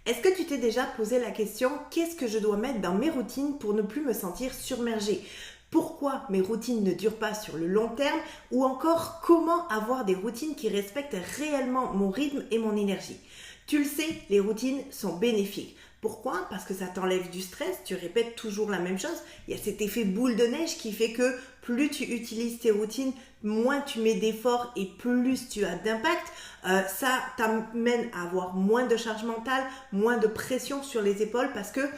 Est-ce que tu t'es déjà posé la question, qu'est-ce que je dois mettre dans mes routines pour ne plus me sentir submergée? Pourquoi mes routines ne durent pas sur le long terme? Ou encore, comment avoir des routines qui respectent réellement mon rythme et mon énergie? Tu le sais, les routines sont bénéfiques. Pourquoi? Parce que ça t'enlève du stress, tu répètes toujours la même chose. Il y a cet effet boule de neige qui fait que plus tu utilises tes routines, moins tu mets d'efforts et plus tu as d'impact. Ça t'amène à avoir moins de charge mentale, moins de pression sur les épaules parce que tu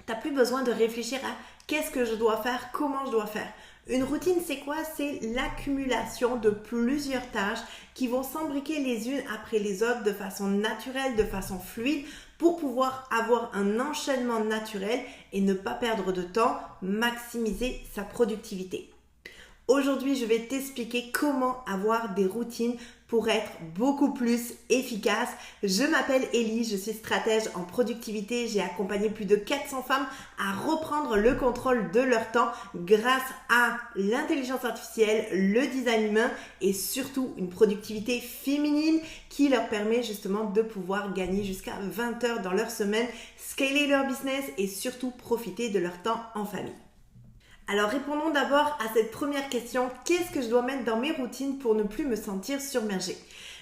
n'as plus besoin de réfléchir à qu'est-ce que je dois faire, comment je dois faire. Une routine, c'est quoi? C'est l'accumulation de plusieurs tâches qui vont s'embriquer les unes après les autres de façon naturelle, de façon fluide pour pouvoir avoir un enchaînement naturel et ne pas perdre de temps, maximiser sa productivité. Aujourd'hui, je vais t'expliquer comment avoir des routines pour être beaucoup plus efficace. Je m'appelle Ellie, je suis stratège en productivité. J'ai accompagné plus de 400 femmes à reprendre le contrôle de leur temps grâce à l'intelligence artificielle, le design humain et surtout une productivité féminine qui leur permet justement de pouvoir gagner jusqu'à 20 heures dans leur semaine, scaler leur business et surtout profiter de leur temps en famille. Alors répondons d'abord à cette première question, qu'est-ce que je dois mettre dans mes routines pour ne plus me sentir submergée?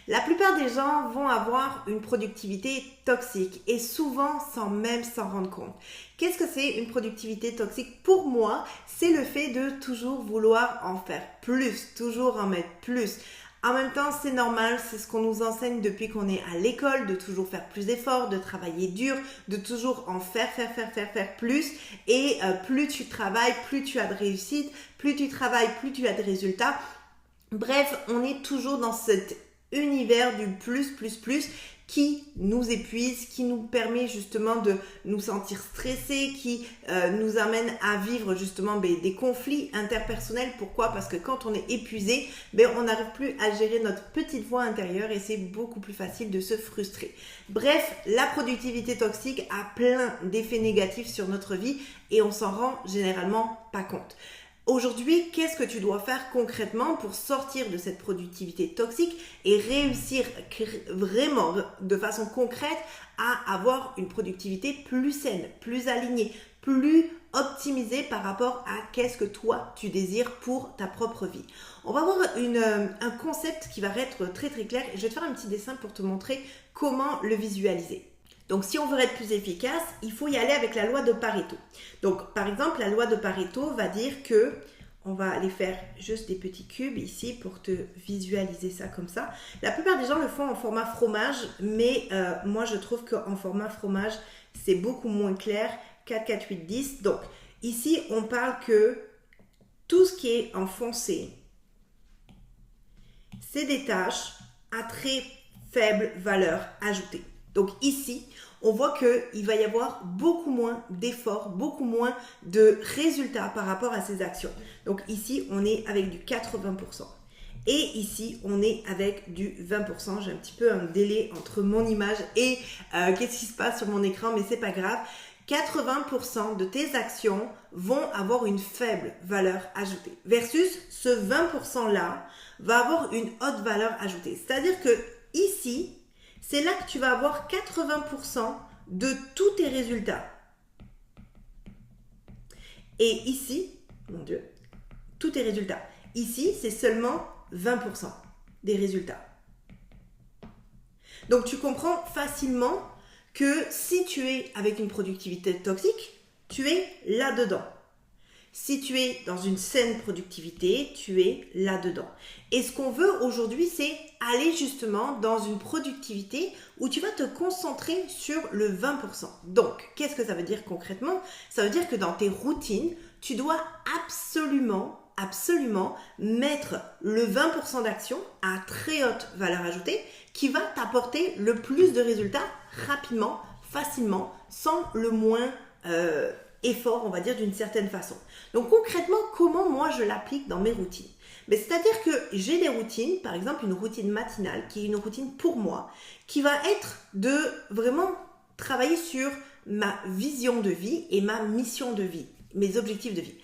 La plupart des gens vont avoir une productivité toxique et souvent sans même s'en rendre compte. Qu'est-ce que c'est une productivité toxique? Pour moi, c'est le fait de toujours vouloir en faire plus, toujours en mettre plus. En même temps, c'est normal, c'est ce qu'on nous enseigne depuis qu'on est à l'école, de toujours faire plus d'efforts, de travailler dur, de toujours en faire plus. Et plus tu travailles, plus tu as de réussite, plus tu travailles, plus tu as de résultats. Bref, on est toujours dans cet univers du plus qui nous épuise, qui nous permet justement de nous sentir stressés, qui nous amène à vivre justement des conflits interpersonnels. Pourquoi? Parce que quand on est épuisé, on n'arrive plus à gérer notre petite voix intérieure et c'est beaucoup plus facile de se frustrer. Bref, la productivité toxique a plein d'effets négatifs sur notre vie et on s'en rend généralement pas compte. Aujourd'hui, qu'est-ce que tu dois faire concrètement pour sortir de cette productivité toxique et réussir vraiment de façon concrète à avoir une productivité plus saine, plus alignée, plus optimisée par rapport à qu'est-ce que toi tu désires pour ta propre vie. On va voir un concept qui va être très clair et je vais te faire un petit dessin pour te montrer comment le visualiser. Donc, si on veut être plus efficace, il faut y aller avec la loi de Pareto. Donc, par exemple, la loi de Pareto va dire que, on va aller faire juste des petits cubes ici pour te visualiser ça comme ça. La plupart des gens le font en format fromage, mais moi, je trouve qu'en format fromage, c'est beaucoup moins clair. 4, 4, 8, 10. Donc, ici, on parle que tout ce qui est en foncé, c'est des tâches à très faible valeur ajoutée. Donc ici, on voit qu'il va y avoir beaucoup moins d'efforts, beaucoup moins de résultats par rapport à ces actions. Donc ici, on est avec du 80%. Et ici, on est avec du 20%. J'ai un petit peu un délai entre mon image et qu'est-ce qui se passe sur mon écran, mais c'est pas grave. 80% de tes actions vont avoir une faible valeur ajoutée versus ce 20%-là va avoir une haute valeur ajoutée. C'est-à-dire que ici, c'est là que tu vas avoir 80% de tous tes résultats. Et ici, mon Dieu, tous tes résultats. Ici, c'est seulement 20% des résultats. Donc, tu comprends facilement que si tu es avec une productivité toxique, tu es là-dedans. Si tu es dans une saine productivité, tu es là-dedans. Et ce qu'on veut aujourd'hui, c'est aller justement dans une productivité où tu vas te concentrer sur le 20%. Donc, qu'est-ce que ça veut dire concrètement? Ça veut dire que dans tes routines, tu dois absolument mettre le 20% d'action à très haute valeur ajoutée qui va t'apporter le plus de résultats rapidement, facilement, sans le moins effort, on va dire, d'une certaine façon. Donc concrètement, comment moi je l'applique dans mes routines? C'est-à-dire que j'ai des routines, par exemple une routine matinale, qui est une routine pour moi, qui va être de vraiment travailler sur ma vision de vie et ma mission de vie, mes objectifs de vie.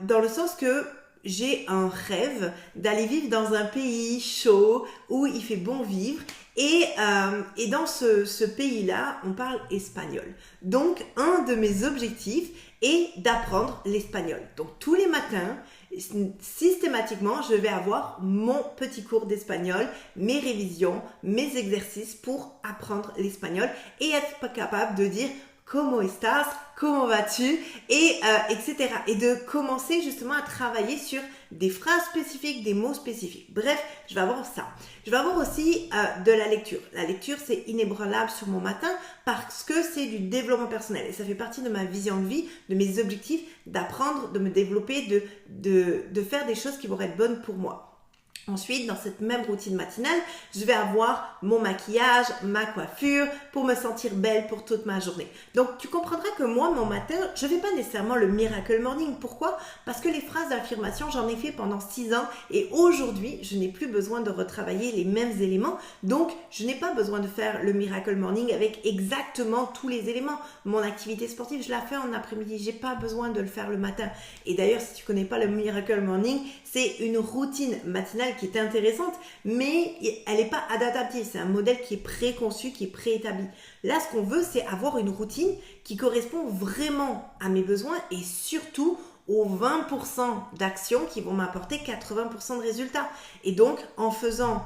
Dans le sens que j'ai un rêve d'aller vivre dans un pays chaud où il fait bon vivre. Et dans ce pays-là, on parle espagnol. Donc, un de mes objectifs est d'apprendre l'espagnol. Donc, tous les matins, systématiquement, je vais avoir mon petit cours d'espagnol, mes révisions, mes exercices pour apprendre l'espagnol et être capable de dire comment estás, comment vas-tu, etc. Et de commencer justement à travailler sur des phrases spécifiques, des mots spécifiques. Bref, je vais avoir ça. Je vais avoir aussi de la lecture. La lecture, c'est inébranlable sur mon matin parce que c'est du développement personnel. Et ça fait partie de ma vision de vie, de mes objectifs, d'apprendre, de me développer, de faire des choses qui vont être bonnes pour moi. Ensuite, dans cette même routine matinale, je vais avoir mon maquillage, ma coiffure pour me sentir belle pour toute ma journée. Donc, tu comprendras que moi, mon matin, je ne fais pas nécessairement le miracle morning. Pourquoi? Parce que les phrases d'affirmation, j'en ai fait pendant 6 ans et aujourd'hui, je n'ai plus besoin de retravailler les mêmes éléments. Donc, je n'ai pas besoin de faire le miracle morning avec exactement tous les éléments. Mon activité sportive, je la fais en après-midi. J'ai pas besoin de le faire le matin. Et d'ailleurs, si tu connais pas le miracle morning, c'est une routine matinale qui est intéressante, mais elle n'est pas adaptative. C'est un modèle qui est préconçu, qui est préétabli. Là, ce qu'on veut, c'est avoir une routine qui correspond vraiment à mes besoins et surtout aux 20% d'actions qui vont m'apporter 80% de résultats. Et donc, en faisant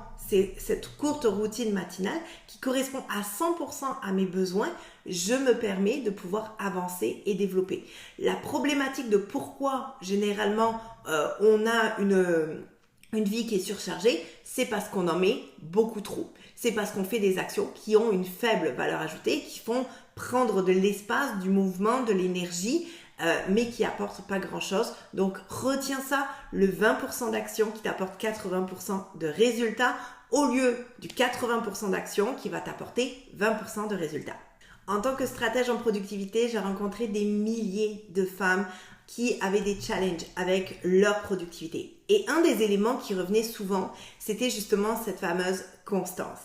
cette courte routine matinale qui correspond à 100% à mes besoins, je me permets de pouvoir avancer et développer. La problématique de pourquoi généralement on a une vie qui est surchargée, c'est parce qu'on en met beaucoup trop. C'est parce qu'on fait des actions qui ont une faible valeur ajoutée, qui font prendre de l'espace, du mouvement, de l'énergie, mais qui apportent pas grand-chose. Donc, retiens ça, le 20% d'actions qui t'apporte 80% de résultats au lieu du 80% d'actions qui va t'apporter 20% de résultats. En tant que stratège en productivité, j'ai rencontré des milliers de femmes qui avaient des challenges avec leur productivité. Et un des éléments qui revenait souvent, c'était justement cette fameuse constance.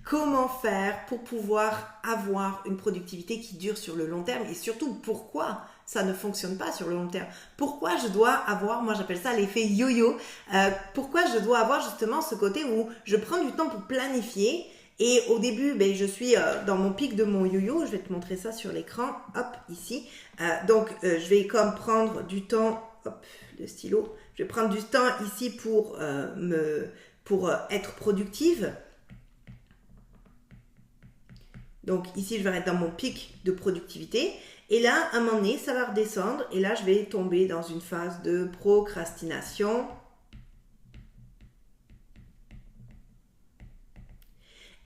Comment faire pour pouvoir avoir une productivité qui dure sur le long terme et surtout pourquoi ça ne fonctionne pas sur le long terme. Pourquoi je dois avoir, moi j'appelle ça l'effet yo-yo, pourquoi je dois avoir justement ce côté où je prends du temps pour planifier et au début, je suis dans mon pic de mon yo-yo. Je vais te montrer ça sur l'écran. Hop, ici. Donc, je vais comme prendre du temps. Hop, le stylo. Je vais prendre du temps ici pour être productive. Donc, ici, je vais être dans mon pic de productivité. Et là, à un moment donné, ça va redescendre. Et là, je vais tomber dans une phase de procrastination.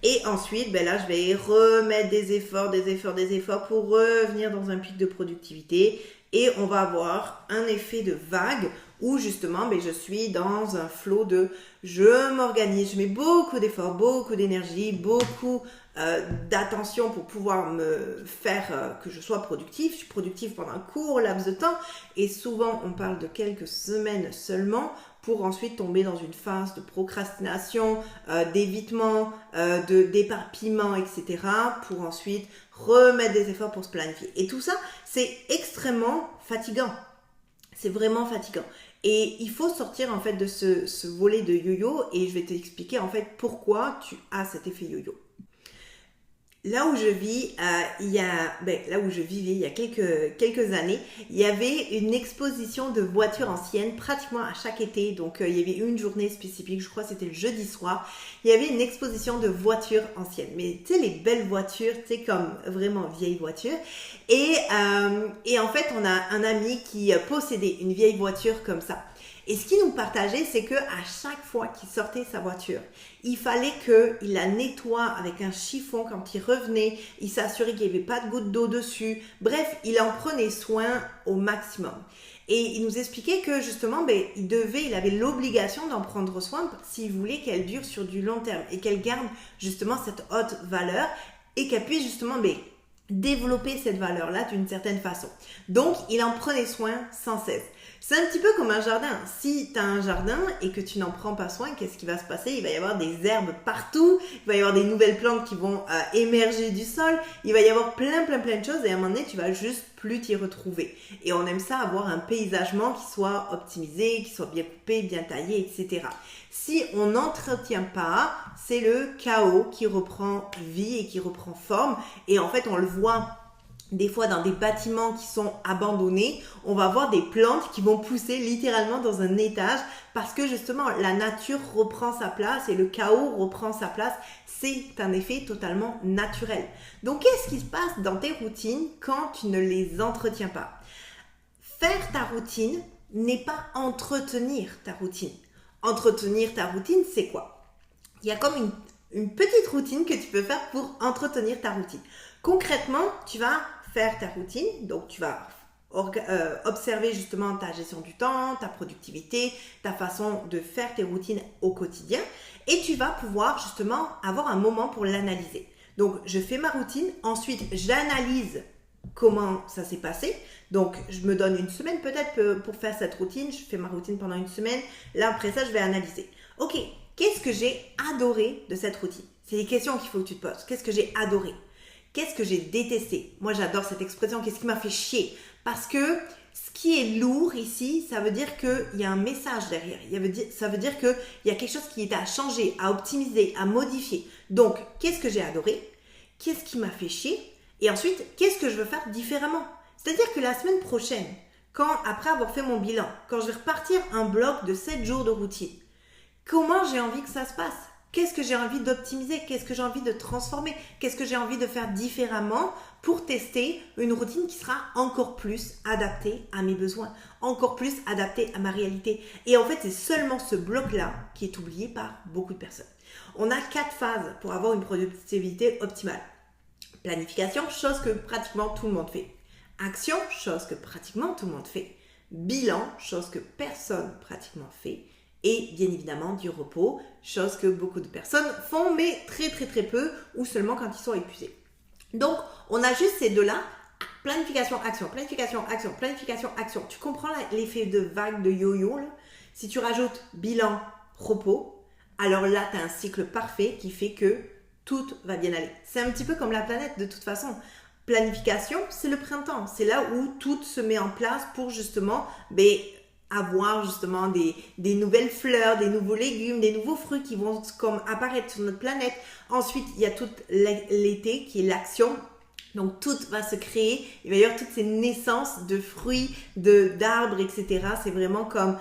Et ensuite, là, je vais remettre des efforts pour revenir dans un pic de productivité. Et on va avoir un effet de vague où justement, je suis dans un flot de je m'organise, je mets beaucoup d'efforts, beaucoup d'énergie, beaucoup d'attention pour pouvoir me faire que je sois productif. Je suis productive pendant un court laps de temps et souvent, on parle de quelques semaines seulement pour ensuite tomber dans une phase de procrastination, d'évitement, d'éparpillement, etc. pour ensuite remettre des efforts pour se planifier. Et tout ça, c'est extrêmement fatigant. C'est vraiment fatigant. Et il faut sortir en fait de ce volet de yo-yo et je vais t'expliquer en fait pourquoi tu as cet effet yo-yo. Là où je vis, là où je vivais il y a quelques années, il y avait une exposition de voitures anciennes pratiquement à chaque été. Donc il y avait une journée spécifique, je crois que c'était le jeudi soir. Il y avait une exposition de voitures anciennes. Mais tu sais, les belles voitures, tu sais, comme vraiment vieilles voitures. Et en fait, on a un ami qui possédait une vieille voiture comme ça. Et ce qu'il nous partageait, c'est qu'à chaque fois qu'il sortait sa voiture, il fallait qu'il la nettoie avec un chiffon quand il revenait. Il s'assurait qu'il n'y avait pas de gouttes d'eau dessus. Bref, il en prenait soin au maximum. Et il nous expliquait que justement, il avait l'obligation d'en prendre soin s'il voulait qu'elle dure sur du long terme et qu'elle garde justement cette haute valeur et qu'elle puisse justement développer cette valeur-là d'une certaine façon. Donc, il en prenait soin sans cesse. C'est un petit peu comme un jardin. Si tu as un jardin et que tu n'en prends pas soin, qu'est-ce qui va se passer? Il va y avoir des herbes partout, il va y avoir des nouvelles plantes qui vont émerger du sol, il va y avoir plein de choses et à un moment donné, tu vas juste plus t'y retrouver. Et on aime ça, avoir un paysagement qui soit optimisé, qui soit bien coupé, bien taillé, etc. Si on n'entretient pas, c'est le chaos qui reprend vie et qui reprend forme. Et en fait, on le voit des fois dans des bâtiments qui sont abandonnés, on va voir des plantes qui vont pousser littéralement dans un étage parce que justement la nature reprend sa place et le chaos reprend sa place. C'est un effet totalement naturel. Donc qu'est-ce qui se passe dans tes routines quand tu ne les entretiens pas? Faire ta routine n'est pas entretenir ta routine. Entretenir ta routine, c'est quoi? Il y a comme une petite routine que tu peux faire pour entretenir ta routine. Concrètement, tu vas faire ta routine, donc tu vas observer justement ta gestion du temps, ta productivité, ta façon de faire tes routines au quotidien et tu vas pouvoir justement avoir un moment pour l'analyser. Donc, je fais ma routine, ensuite j'analyse comment ça s'est passé. Donc, je me donne une semaine peut-être pour faire cette routine. Je fais ma routine pendant une semaine. Là, après ça, je vais analyser. Ok, qu'est-ce que j'ai adoré de cette routine? C'est des questions qu'il faut que tu te poses. Qu'est-ce que j'ai adoré? Qu'est-ce que j'ai détesté? Moi, j'adore cette expression. Qu'est-ce qui m'a fait chier? Parce que ce qui est lourd ici, ça veut dire qu'il y a un message derrière. Ça veut dire qu'il y a quelque chose qui est à changer, à optimiser, à modifier. Donc, qu'est-ce que j'ai adoré? Qu'est-ce qui m'a fait chier? Et ensuite, qu'est-ce que je veux faire différemment? C'est-à-dire que la semaine prochaine, après avoir fait mon bilan, quand je vais repartir un bloc de 7 jours de routine, comment j'ai envie que ça se passe? Qu'est-ce que j'ai envie d'optimiser? Qu'est-ce que j'ai envie de transformer? Qu'est-ce que j'ai envie de faire différemment pour tester une routine qui sera encore plus adaptée à mes besoins, encore plus adaptée à ma réalité? Et en fait, c'est seulement ce bloc-là qui est oublié par beaucoup de personnes. On a 4 phases pour avoir une productivité optimale. Planification, chose que pratiquement tout le monde fait. Action, chose que pratiquement tout le monde fait. Bilan, chose que personne pratiquement fait. Et bien évidemment du repos, chose que beaucoup de personnes font, mais très peu, ou seulement quand ils sont épuisés. Donc, on a juste ces deux-là, planification, action, planification, action, planification, action. Tu comprends l'effet de vague, de yo-yo là? Si tu rajoutes bilan, repos, alors là, tu as un cycle parfait qui fait que tout va bien aller. C'est un petit peu comme la planète de toute façon. Planification, c'est le printemps. C'est là où tout se met en place pour justement avoir justement des nouvelles fleurs, des nouveaux légumes, des nouveaux fruits qui vont comme apparaître sur notre planète. Ensuite, il y a tout l'été qui est l'action. Donc, tout va se créer. Il va y avoir toutes ces naissances de fruits, d'arbres, etc. C'est vraiment comme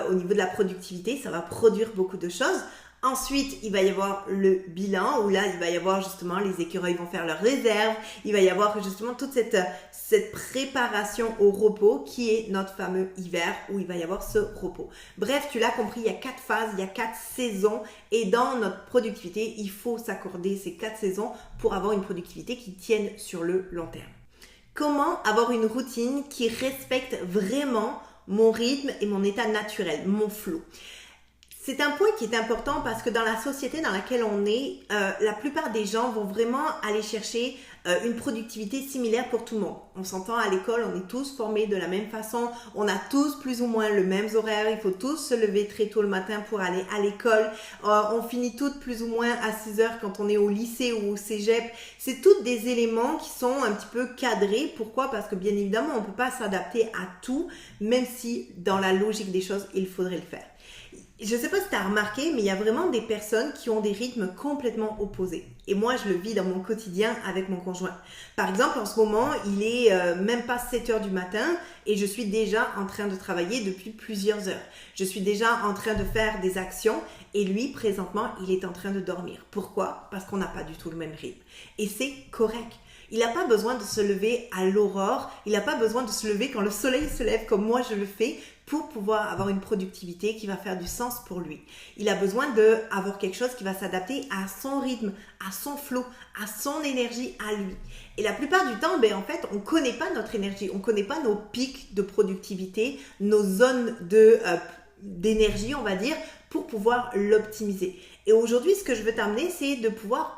au niveau de la productivité, ça va produire beaucoup de choses. Ensuite, il va y avoir le bilan où là, il va y avoir justement les écureuils vont faire leurs réserves. Il va y avoir justement toute cette préparation au repos qui est notre fameux hiver où il va y avoir ce repos. Bref, tu l'as compris, il y a 4 phases, il y a 4 saisons et dans notre productivité, il faut s'accorder ces 4 saisons pour avoir une productivité qui tienne sur le long terme. Comment avoir une routine qui respecte vraiment mon rythme et mon état naturel, mon flow? C'est un point qui est important parce que dans la société dans laquelle on est, la plupart des gens vont vraiment aller chercher une productivité similaire pour tout le monde. On s'entend à l'école, on est tous formés de la même façon, on a tous plus ou moins le même horaire, il faut tous se lever très tôt le matin pour aller à l'école, on finit toutes plus ou moins à 6 heures quand on est au lycée ou au cégep. C'est tous des éléments qui sont un petit peu cadrés. Pourquoi? Parce que bien évidemment, on ne peut pas s'adapter à tout, même si dans la logique des choses, il faudrait le faire. Je ne sais pas si tu as remarqué, mais il y a vraiment des personnes qui ont des rythmes complètement opposés. Et moi, je le vis dans mon quotidien avec mon conjoint. Par exemple, en ce moment, il est même pas 7 heures du matin et je suis déjà en train de travailler depuis plusieurs heures. Je suis déjà en train de faire des actions et lui, présentement, il est en train de dormir. Pourquoi? Parce qu'on n'a pas du tout le même rythme. Et c'est correct. Il n'a pas besoin de se lever à l'aurore, il n'a pas besoin de se lever quand le soleil se lève comme moi je le fais pour pouvoir avoir une productivité qui va faire du sens pour lui. Il a besoin d'avoir quelque chose qui va s'adapter à son rythme, à son flow, à son énergie à lui. Et la plupart du temps, en fait, on ne connaît pas notre énergie, on ne connaît pas nos pics de productivité, nos zones d'énergie, on va dire, pour pouvoir l'optimiser. Et aujourd'hui, ce que je veux t'amener, c'est de pouvoir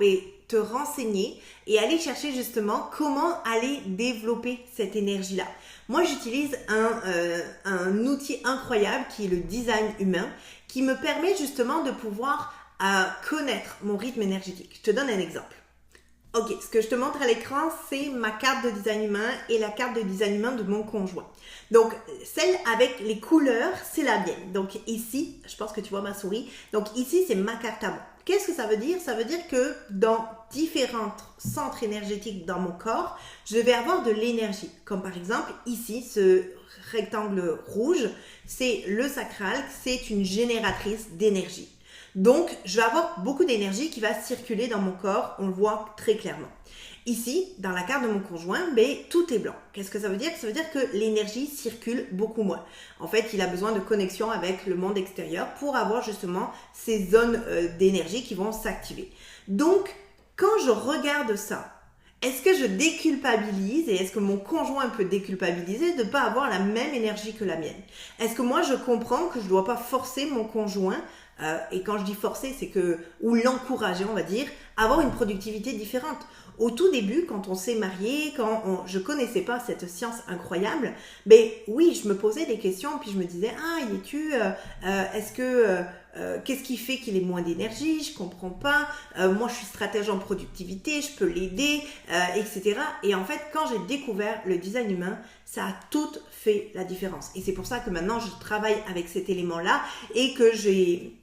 te renseigner et aller chercher justement comment aller développer cette énergie-là. Moi, j'utilise un outil incroyable qui est le design humain, qui me permet justement de pouvoir connaître mon rythme énergétique. Je te donne un exemple. Ok, ce que je te montre à l'écran, c'est ma carte de design humain et la carte de design humain de mon conjoint. Donc, celle avec les couleurs, c'est la mienne. Donc ici, je pense que tu vois ma souris. Donc ici, c'est ma carte à moi. Qu'est-ce que ça veut dire? Ça veut dire que dans différents centres énergétiques dans mon corps, je vais avoir de l'énergie. Comme par exemple, ici, ce rectangle rouge, c'est le sacral, c'est une génératrice d'énergie. Donc, je vais avoir beaucoup d'énergie qui va circuler dans mon corps, on le voit très clairement. Ici, dans la carte de mon conjoint, tout est blanc. Qu'est-ce que ça veut dire? Ça veut dire que l'énergie circule beaucoup moins. En fait, il a besoin de connexion avec le monde extérieur pour avoir justement ces zones d'énergie qui vont s'activer. Donc, quand je regarde ça, est-ce que je déculpabilise et est-ce que mon conjoint peut déculpabiliser de ne pas avoir la même énergie que la mienne? Est-ce que moi, je comprends que je ne dois pas forcer mon conjoint et quand je dis forcer, c'est que, ou l'encourager, on va dire, à avoir une productivité différente. Au tout début, quand on s'est marié, je connaissais pas cette science incroyable, oui, je me posais des questions, puis je me disais, qu'est-ce qui fait qu'il ait moins d'énergie? Je comprends pas. Moi, je suis stratège en productivité, je peux l'aider, etc. Et en fait, quand j'ai découvert le design humain, ça a tout fait la différence. Et c'est pour ça que maintenant, je travaille avec cet élément-là et que j'ai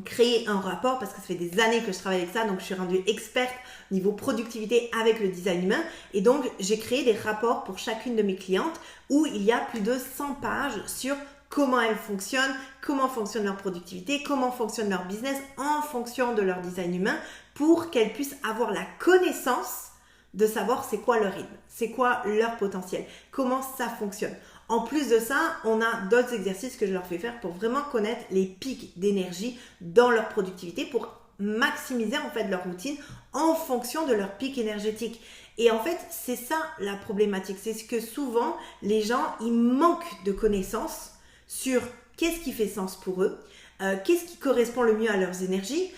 créé un rapport parce que ça fait des années que je travaille avec ça, donc je suis rendue experte niveau productivité avec le design humain et donc j'ai créé des rapports pour chacune de mes clientes où il y a plus de 100 pages sur comment elles fonctionnent, comment fonctionne leur productivité, comment fonctionne leur business en fonction de leur design humain pour qu'elles puissent avoir la connaissance de savoir c'est quoi leur rythme, c'est quoi leur potentiel, comment ça fonctionne. En plus de ça, on a d'autres exercices que je leur fais faire pour vraiment connaître les pics d'énergie dans leur productivité pour maximiser en fait leur routine en fonction de leur pic énergétique. Et en fait, c'est ça la problématique. C'est ce que souvent, les gens, ils manquent de connaissances sur qu'est-ce qui fait sens pour eux, qu'est-ce qui correspond le mieux à leurs énergies,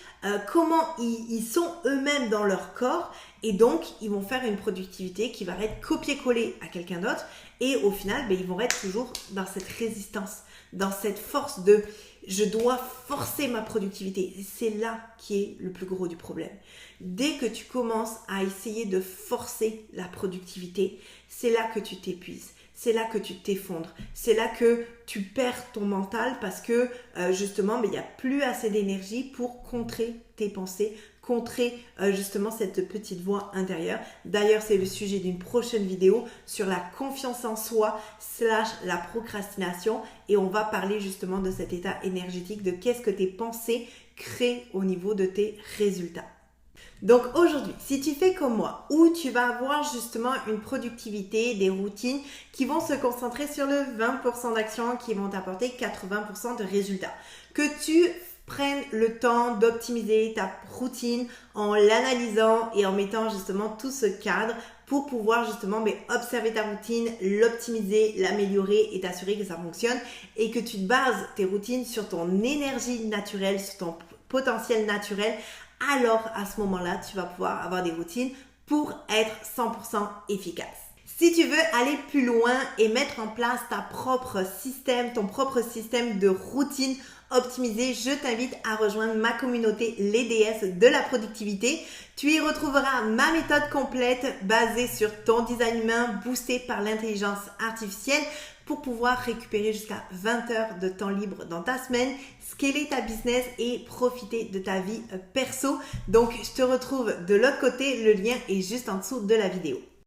comment ils sont eux-mêmes dans leur corps et donc ils vont faire une productivité qui va être copier-coller à quelqu'un d'autre et au final ils vont être toujours dans cette résistance, dans cette force de je dois forcer ma productivité. C'est là qui est le plus gros du problème. Dès que tu commences à essayer de forcer la productivité, c'est là que tu t'épuises. C'est là que tu t'effondres, c'est là que tu perds ton mental parce que justement, il n'y a plus assez d'énergie pour contrer tes pensées, contrer justement cette petite voix intérieure. D'ailleurs, c'est le sujet d'une prochaine vidéo sur la confiance en soi / la procrastination et on va parler justement de cet état énergétique, de qu'est-ce que tes pensées créent au niveau de tes résultats. Donc aujourd'hui, si tu fais comme moi, où tu vas avoir justement une productivité, des routines qui vont se concentrer sur le 20% d'actions qui vont t'apporter 80% de résultats, que tu prennes le temps d'optimiser ta routine en l'analysant et en mettant justement tout ce cadre pour pouvoir justement observer ta routine, l'optimiser, l'améliorer et t'assurer que ça fonctionne et que tu bases tes routines sur ton énergie naturelle, sur ton potentiel naturel, alors à ce moment-là, tu vas pouvoir avoir des routines pour être 100% efficace. Si tu veux aller plus loin et mettre en place ton propre système de routine optimisé, je t'invite à rejoindre ma communauté Les déesses de la productivité. Tu y retrouveras ma méthode complète basée sur ton design humain boosté par l'intelligence artificielle pour pouvoir récupérer jusqu'à 20 heures de temps libre dans ta semaine, scaler ta business et profiter de ta vie perso. Donc, je te retrouve de l'autre côté, le lien est juste en dessous de la vidéo.